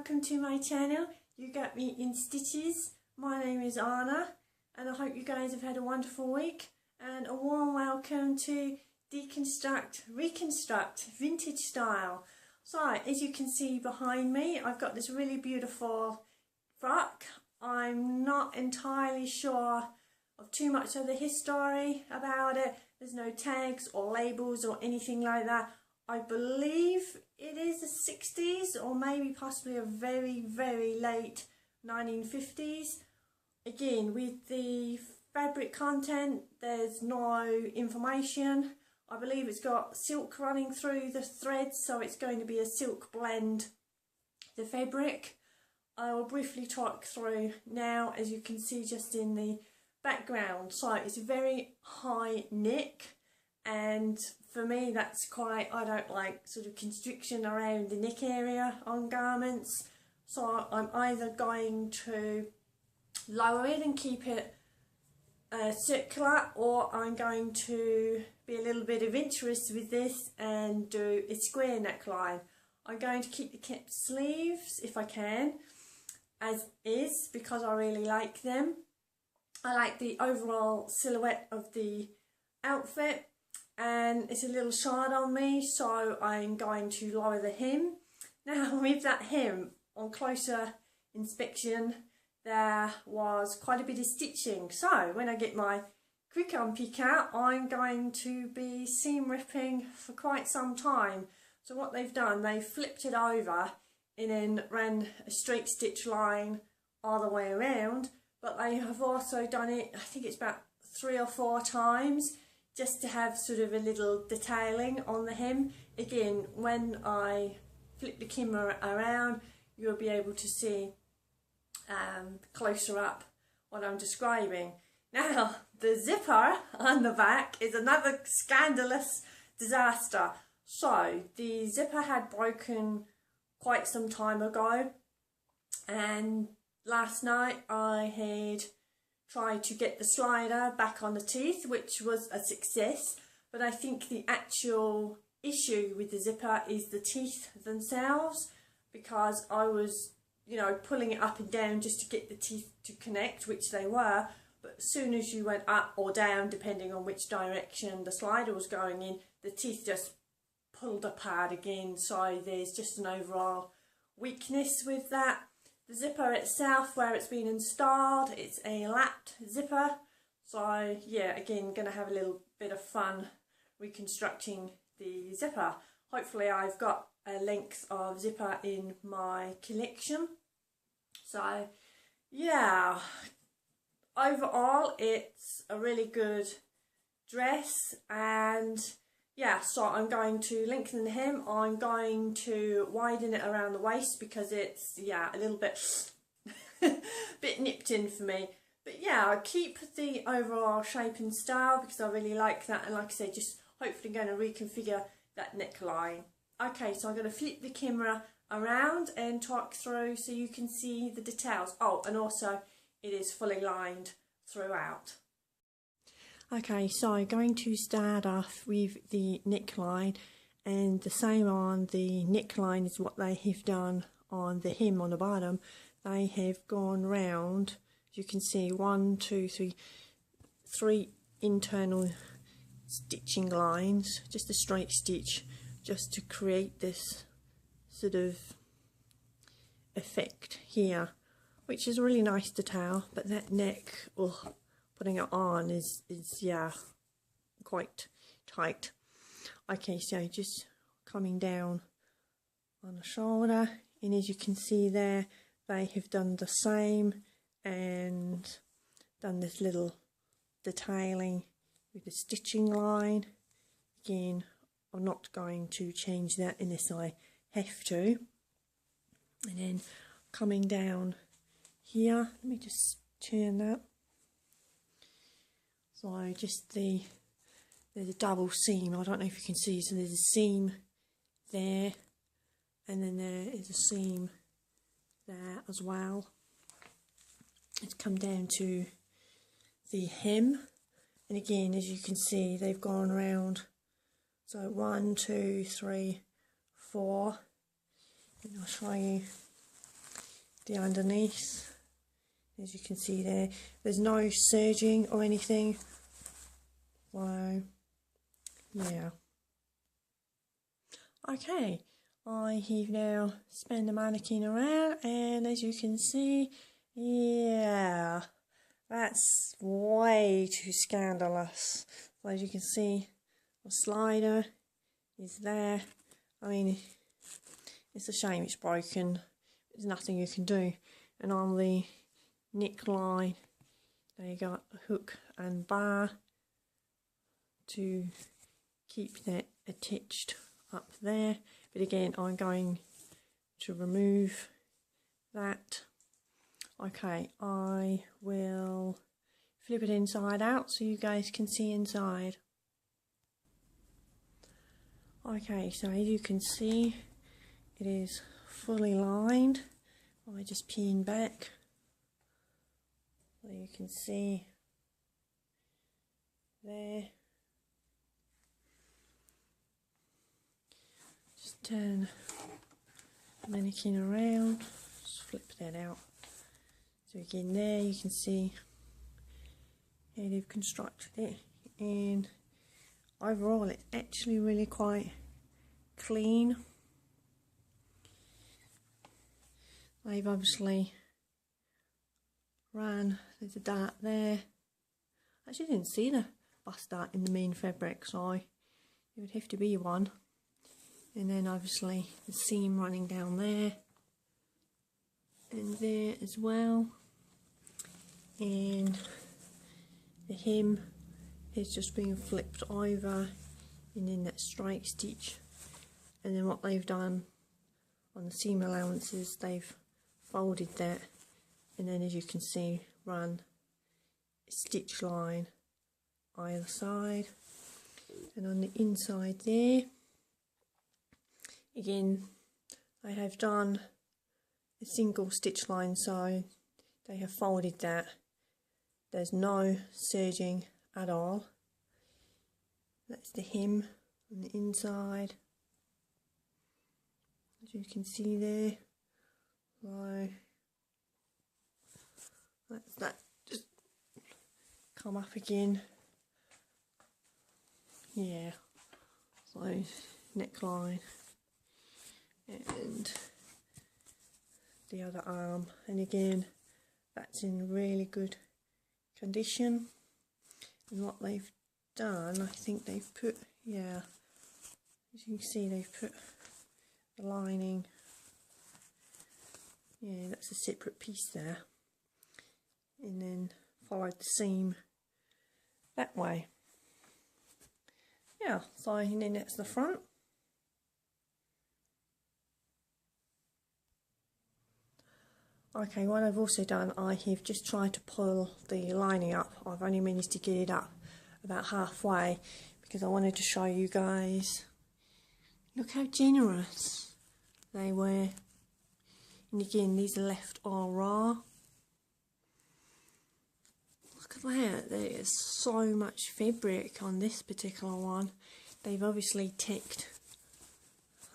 welcome to my channel. You got me in stitches. My name is Anna and I hope you guys have had a wonderful week, and a warm welcome to Deconstruct, Reconstruct, vintage style. So as you can see behind me, I've got this really beautiful frock. I'm not entirely sure of too much of the history about it. There's no tags or labels or anything like that. I believe it is the 60s or maybe possibly a very, very late 1950s. Again, with the fabric content, there's no information. I believe it's got silk running through the threads, so it's going to be a silk blend, the fabric. I will briefly talk through now, as you can see just in the background. So it's a very high neck, and for me that's quite, I don't like sort of constriction around the neck area on garments, so I'm either going to lower it and keep it circular, or I'm going to be a little bit adventurous with this and do a square neckline. I'm going to keep the kept sleeves if I can as is, because I really like them. I like the overall silhouette of the outfit, and it's a little short on me, so I'm going to lower the hem. Now with that hem, on closer inspection, there was quite a bit of stitching, so when I get my quick unpick out, I'm going to be seam ripping for quite some time. So what they've done, they've flipped it over and then ran a straight stitch line all the way around, but they have also done it, I think it's about 3 or 4 times, just to have sort of a little detailing on the hem. Again, when I flip the camera around, you'll be able to see closer up what I'm describing. Now, the zipper on the back is another scandalous disaster. So, the zipper had broken quite some time ago, and last night I had tried to get the slider back on the teeth, which was a success, but I think the actual issue with the zipper is the teeth themselves, because I was, you know, pulling it up and down just to get the teeth to connect, which they were, but as soon as you went up or down, depending on which direction the slider was going in, the teeth just pulled apart again. So there's just an overall weakness with that. The zipper itself, where it's been installed, it's a lapped zipper. So yeah, again, going to have a little bit of fun reconstructing the zipper. Hopefully I've got a length of zipper in my collection. So yeah, overall it's a really good dress, and yeah, so I'm going to lengthen the hem. I'm going to widen it around the waist because it's, yeah, a little bit bit nipped in for me. But yeah, I'll keep the overall shape and style because I really like that, and like I said, just hopefully going to reconfigure that neckline. Okay, so I'm going to flip the camera around and talk through so you can see the details. Oh, and also it is fully lined throughout. Okay, so I'm going to start off with the neckline, and the same on the neckline is what they have done on the hem on the bottom. They have gone round, as you can see, 1, 2, 3 internal stitching lines, just a straight stitch, just to create this sort of effect here, which is a really nice detail. But that neck, oh, putting it on is yeah, quite tight. Okay, so just coming down on the shoulder, and as you can see there, they have done the same and done this little detailing with the stitching line. Again, I'm not going to change that unless I have to. And then coming down here, let me just turn that. So just there's a double seam, I don't know if you can see, so there's a seam there, and then there is a seam there as well. It's come down to the hem, and again, as you can see, they've gone around, so 1, 2, 3, 4, and I'll show you the underneath. As you can see there, there's no serging or anything. So yeah. Okay, I have now spun the mannequin around, and as you can see, yeah, that's way too scandalous. So as you can see, the slider is there. I mean, it's a shame it's broken. There's nothing you can do. And on the neckline, they got a hook and bar to keep that attached up there. But again, I'm going to remove that. Okay, I will flip it inside out so you guys can see inside. Okay, so as you can see, it is fully lined. I just pin back so you can see there. Just turn the mannequin around, just flip that out. So again there you can see how they've constructed it, and overall it's actually really quite clean. They've obviously ran, there's a dart there. I actually didn't see the bust dart in the main fabric, so it would have to be one. And then obviously the seam running down there and there as well. And the hem is just being flipped over, and then that strike stitch. And then what they've done on the seam allowances, they've folded that, and then as you can see, run a stitch line either side. And on the inside there, again, they have done a single stitch line, so they have folded that. There's no serging at all. That's the hem on the inside, as you can see there. So that's that. Just come up again. Yeah. So neckline and the other arm, and again that's in really good condition. And what they've done, I think they've put, yeah, as you can see, they've put the lining, yeah, that's a separate piece there, and then followed the seam that way. Yeah, so and then that's the front. Okay, what I've also done, I have just tried to pull the lining up. I've only managed to get it up about halfway because I wanted to show you guys. Look how generous they were. And again, these are left all raw. Look at that, there is so much fabric on this particular one. They've obviously tacked,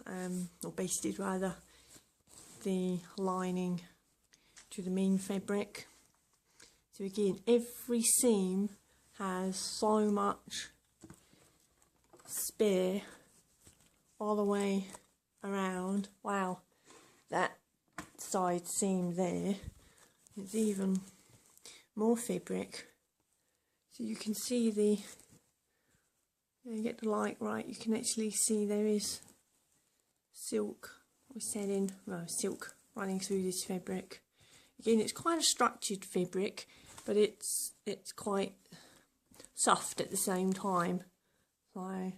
or basted rather, the lining to the main fabric. So again, every seam has so much spare all the way around. Wow, that side seam there, it's even more fabric. So you can see the, you get the light right, you can actually see there is silk, we're setting, well, silk running through this fabric. Again, it's quite a structured fabric, but it's quite soft at the same time. So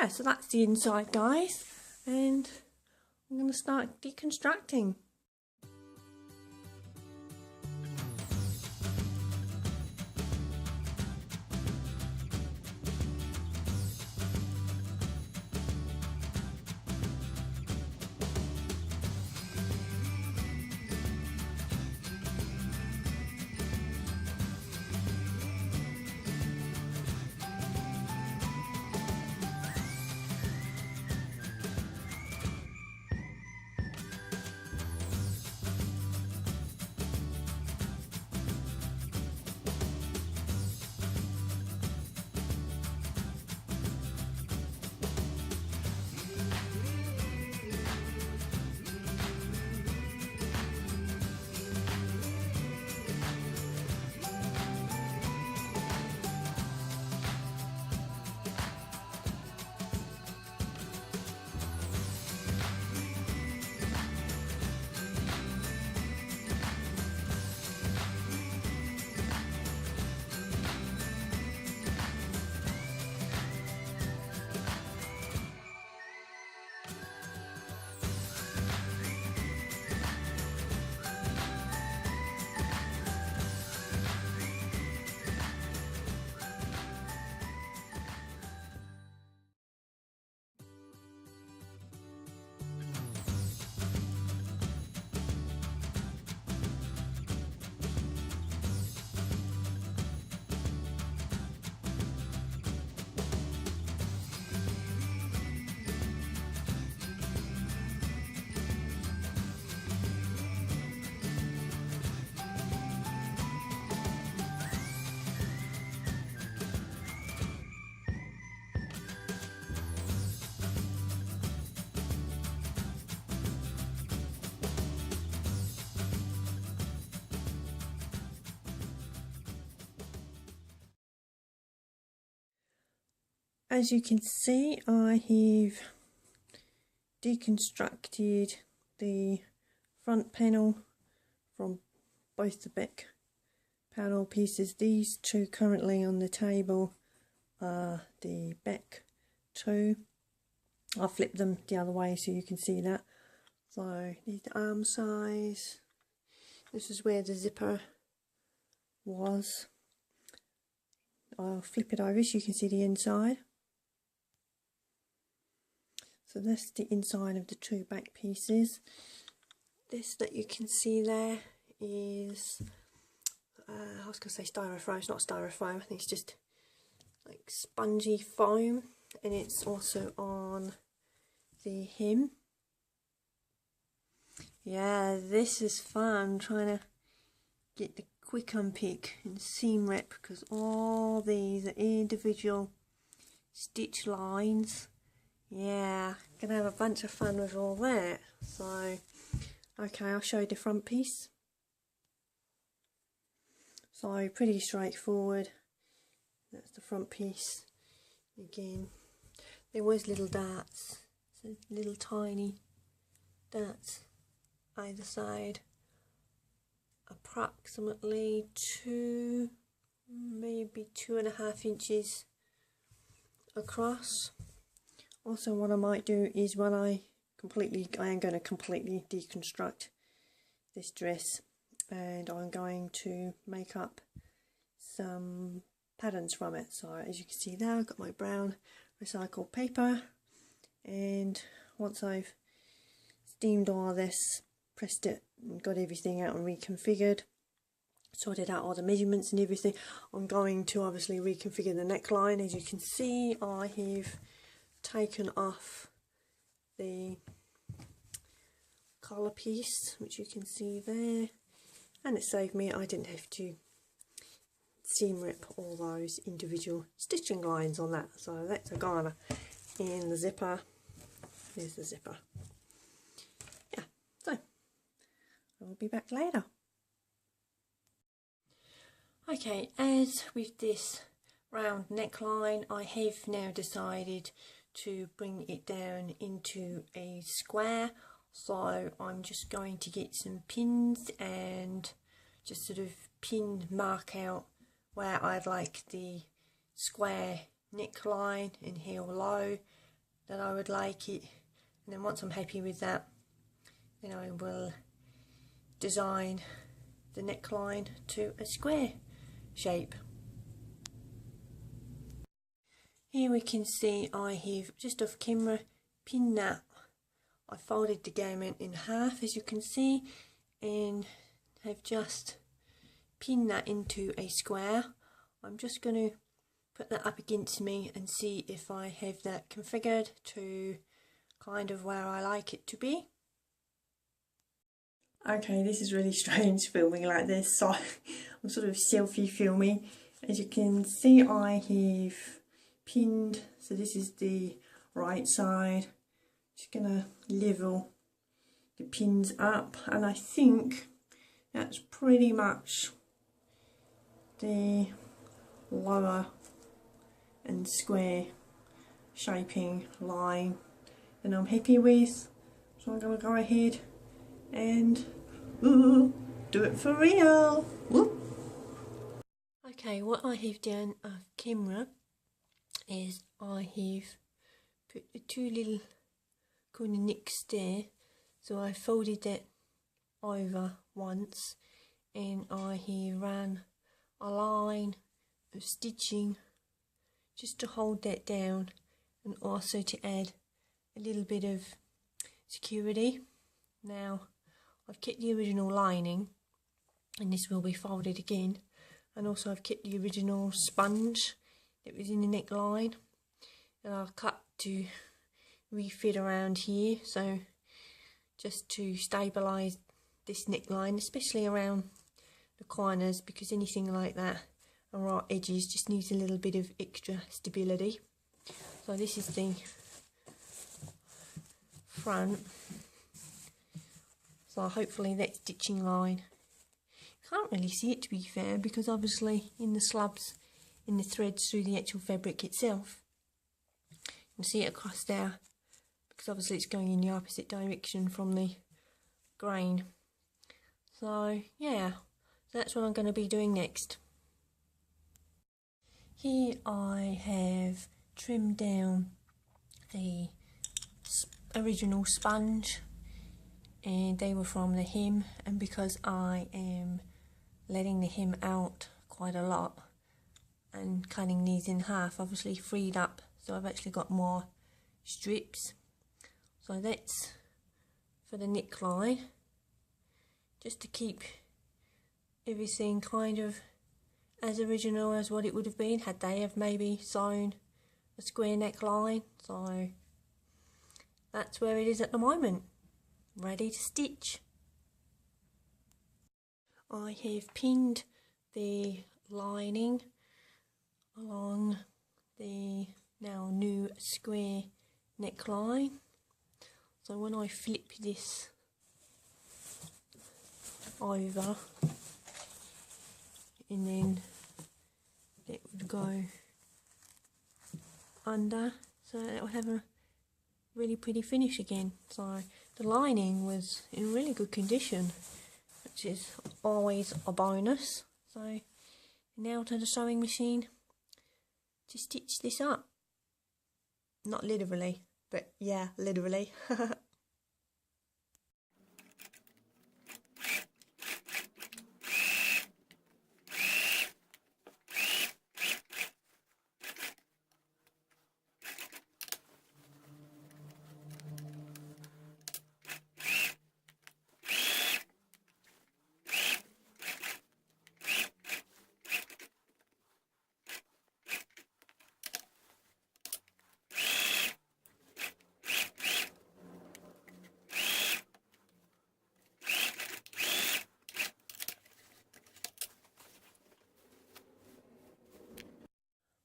yeah, so that's the inside, guys, and I'm going to start deconstructing. as you can see, I have deconstructed the front panel from both the back panel pieces. These two currently on the table are the back two. I'll flip them the other way so you can see that. So here's the arm size. This is where the zipper was. I'll flip it over so you can see the inside. So that's the inside of the two back pieces. This that you can see there is, I was going to say styrofoam. It's not styrofoam, I think it's just like spongy foam, and it's also on the hem. Yeah, this is fun, trying to get the quick unpick and seam rip, because all these are individual stitch lines. Yeah, gonna have a bunch of fun with all that. So, okay, I'll show you the front piece. So, pretty straightforward. That's the front piece. Again, there was little darts, so little tiny darts either side, approximately 2, maybe 2.5 inches across. Also, what I might do is when I am going to completely deconstruct this dress, and I'm going to make up some patterns from it. So as you can see there, I've got my brown recycled paper, and once I've steamed all this, pressed it and got everything out and reconfigured, sorted out all the measurements and everything, I'm going to obviously reconfigure the neckline. As you can see, I have taken off the collar piece, which you can see there, and it saved me, I didn't have to seam rip all those individual stitching lines on that. So that's a goner. And the zipper, there's the zipper. Yeah, so I'll be back later. Okay, as with this round neckline, I have now decided to bring it down into a square. So I'm just going to get some pins and just sort of mark out where I'd like the square neckline and heel low that I would like it, and then once I'm happy with that, then I will design the neckline to a square shape. Here we can see I have just off camera pinned that. I folded the garment in half, as you can see, and have just pinned that into a square. I'm just going to put that up against me and see if I have that configured to kind of where I like it to be. Okay, this is really strange filming like this, so I'm sort of selfie filming. As you can see, I have pinned, so this is the right side. Just gonna level the pins up, and I think that's pretty much the lower and square shaping line that I'm happy with. So I'm gonna go ahead and do it for real. Whoop. Okay, what I have done off camera is I have put the two little kind of nicks there, so I folded that over once, and I have ran a line of stitching just to hold that down, and also to add a little bit of security. Now I've kept the original lining, and this will be folded again, and also I've kept the original sponge that was in the neckline, and I've cut to refit around here, so just to stabilise this neckline, especially around the corners, because anything like that and raw edges just needs a little bit of extra stability. So this is the front, so hopefully that stitching line, can't really see it to be fair, because obviously in the slubs in the threads through the actual fabric itself. and see it across there, because obviously it's going in the opposite direction from the grain. So yeah, so that's what I'm going to be doing next. Here I have trimmed down the original sponge, and they were from the hem, and because I am letting the hem out quite a lot and cutting these in half, obviously freed up, so I've actually got more strips. So that's for the neckline, just to keep everything kind of as original as what it would have been had they have maybe sewn a square neckline. So that's where it is at the moment, ready to stitch. I have pinned the lining along the now new square neckline. So when I flip this over, and then it would go under, so it will have a really pretty finish again. So the lining was in really good condition, which is always a bonus. So now to the sewing machine to stitch this up. Not literally, but yeah, literally.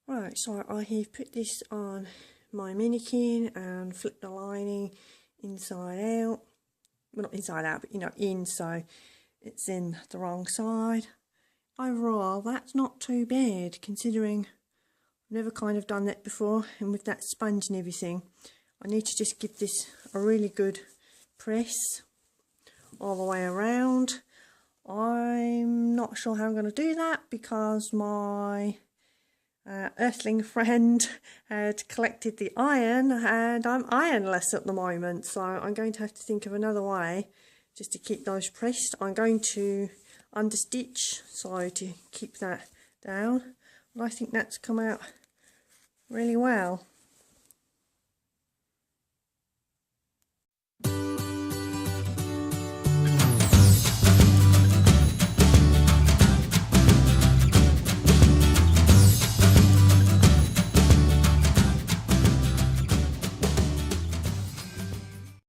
Right, so I have put this on my mannequin and flipped the lining inside out. Well, not inside out, but you know, in, so it's in the wrong side. Overall, that's not too bad, considering I've never kind of done that before, and with that sponge and everything, I need to just give this a really good press all the way around. I'm not sure how I'm going to do that because my earthling friend had collected the iron and I'm ironless at the moment, so I'm going to have to think of another way just to keep those pressed. I'm going to understitch so to keep that down, and I think that's come out really well.